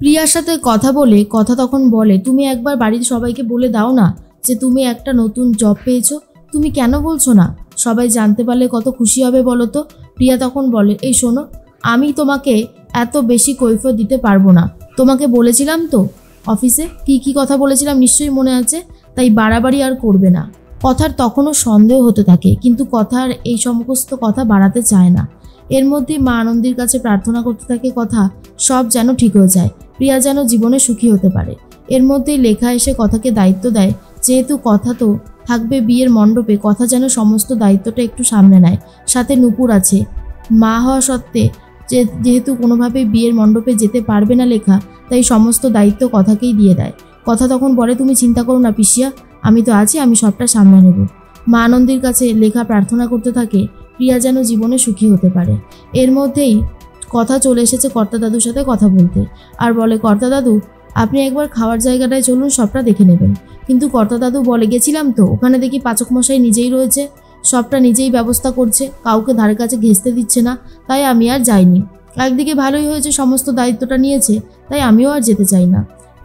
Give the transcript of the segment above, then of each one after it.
প্রিয়ার সাথে কথা বলে কথা তখন বলে, তুমি একবার বাড়ির সবাইকে বলে দাও না যে তুমি একটা নতুন জব পেয়েছো। তুমি কেন বলছো না? সবাই জানতে পারলে কত খুশি হবে বলো তো। প্রিয়া তখন বলে, এই শোনো, আমি তোমাকে এত বেশি কৈফিয়ত দিতে পারবো না। তোমাকে বলেছিলাম তো অফিসে কি কথা বলেছিলাম, নিশ্চয়ই মনে আছে। তাই বাড়াবাড়ি আর করবে না। কথার তখনও সন্দেহ হতে থাকে, কিন্তু কথার এই সমস্ত কথা বাড়াতে চায় না। এর মধ্যে মা আনন্দীর কাছে প্রার্থনা করতে থাকে কথা সব যেন ঠিক হয়ে যায়, প্রিয়া যেন জীবনে সুখী হতে পারে। এর মধ্যেই লেখা এসে কথাকে দায়িত্ব দেয়, যেহেতু কথা তো থাকবে বিয়ের মণ্ডপে, কথা যেন সমস্ত দায়িত্বটা একটু সামনে নেয়। সাথে নূপুর আছে। মা হওয়া সত্ত্বে যেহেতু কোনোভাবেই বিয়ের মণ্ডপে যেতে পারবে না লেখা, তাই সমস্ত দায়িত্ব কথাকেই দিয়ে দেয়। কথা তখন বলে, তুমি চিন্তা করো না পিসিয়া, আমি তো আছি, আমি সবটা সামনে নেব। মা আনন্দীর কাছে লেখা প্রার্থনা করতে থাকে প্রিয়া যেন জীবনে সুখী হতে পারে। এর মধ্যেই কথা চলে এসেছে কর্তা দাদুর সাথে কথা বলতে, আর বলে, কর্তা দাদু আপনি একবার খাওয়ার জায়গাটায় চলুন, সবটা দেখে নেবেন। কিন্তু কর্তা দাদু বলে, গেছিলাম তো, ওখানে দেখি পাচক মশাই নিজেই রয়েছে, সবটা নিজেই ব্যবস্থা করছে, কাউকে ধারে কাছে ঘেঁচতে দিচ্ছে না, তাই আমি আর যাইনি। একদিকে ভালোই হয়েছে, সমস্ত দায়িত্বটা নিয়েছে, তাই আমিও আর যেতে চাই না।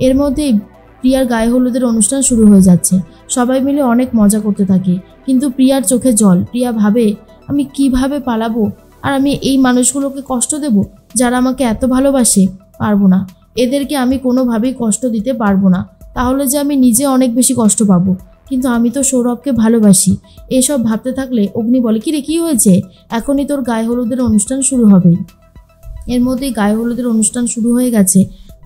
এর মধ্যেই প্রিয়ার গায়ে হলুদের অনুষ্ঠান শুরু হয়ে যাচ্ছে। সবাই মিলে অনেক মজা করতে থাকে, কিন্তু প্রিয়ার চোখে জল। প্রিয়া ভাবে, আমি কিভাবে পালাবো, আর আমি এই মানুষগুলোকে কষ্ট দেব যারা আমাকে এত ভালোবাসে? পারবো না, এদেরকে আমি কোনোভাবেই কষ্ট দিতে পারবো না, তাহলে যে আমি নিজে অনেক বেশি কষ্ট পাবো। কিন্তু আমি তো সৌরভকে ভালোবাসি। এসব ভাবতে থাকলে অগ্নি বলে, কি রে, কি হয়েছে? এখনই তোর গায়ে হলুদের অনুষ্ঠান শুরু হবে। এর মধ্যেই গায়ে হলুদের অনুষ্ঠান শুরু হয়ে গেছে।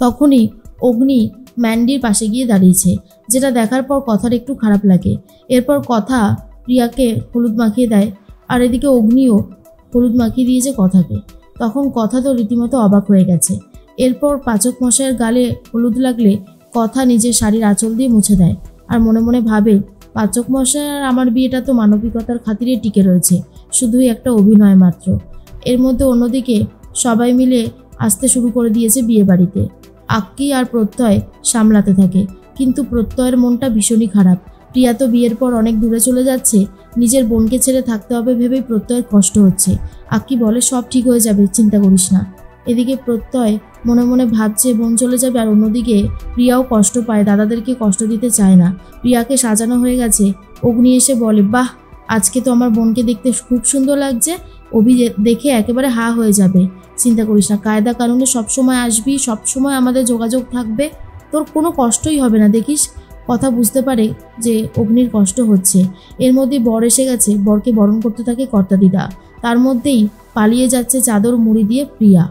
তখনই অগ্নি ম্যান্ডির পাশে গিয়ে দাঁড়িয়েছে, যেটা দেখার পর কথার একটু খারাপ লাগে। এরপর কথা প্রিয়াকে হলুদ মাখিয়ে দেয়, আর এদিকে অগ্নিও হলুদ মাখিয়ে দিয়েছে কথাকে। তখন কথা তো রীতিমতো অবাক হয়ে গেছে। এরপর পাচক মশাইয়ের গালে হলুদ লাগলে কথা নিজের শাড়ির আঁচল দিয়ে মুছে দেয়, আর মনে মনে ভাবে, পাচক মশাই আর আমার বিয়েটা তো মানবিকতার খাতিরে টিকে রয়েছে, শুধুই একটা অভিনয় মাত্র। এর মধ্যে অন্যদিকে সবাই মিলে আসতে শুরু করে দিয়েছে বিয়ে বাড়িতে। আক্কি আর প্রত্যয় সামলাতে থাকে, কিন্তু প্রত্যয়ের মনটা ভীষণই খারাপ। প্রিয়া তো বিয়ের পর অনেক দূরে চলে যাচ্ছে, নিজের বোনকে ছেড়ে থাকতে হবে ভেবেই প্রত্যয়ের কষ্ট হচ্ছে। আক্কি বলে, সব ঠিক হয়ে যাবে, চিন্তা করিস না। এদিকে প্রত্যয় মনে মনে ভাবছে বোন চলে যাবে, আর অন্যদিকে প্রিয়াও কষ্ট পায়, দাদাদেরকে কষ্ট দিতে চায় না। প্রিয়াকে সাজানো হয়ে গেছে। অগ্নি এসে বলে, বাহ, আজকে তো আমার বোনকে দেখতে খুব সুন্দর লাগছে, অভি দেখে একেবারে হা হয়ে যাবে। চিন্তা করিস না, কায়দা কানুনে সবসময় আসবি, সবসময় আমাদের যোগাযোগ থাকবে, তোর কোনো কষ্টই হবে না, দেখিস। কথা বুঝতে পারে যে অগ্নির কষ্ট হচ্ছে। এর মধ্যে বর এসে গেছে, বরকে বরণ করতে থাকে কর্তা দিদা। তার মধ্যেই পালিয়ে যাচ্ছে চাদর মুড়ি দিয়ে প্রিয়া।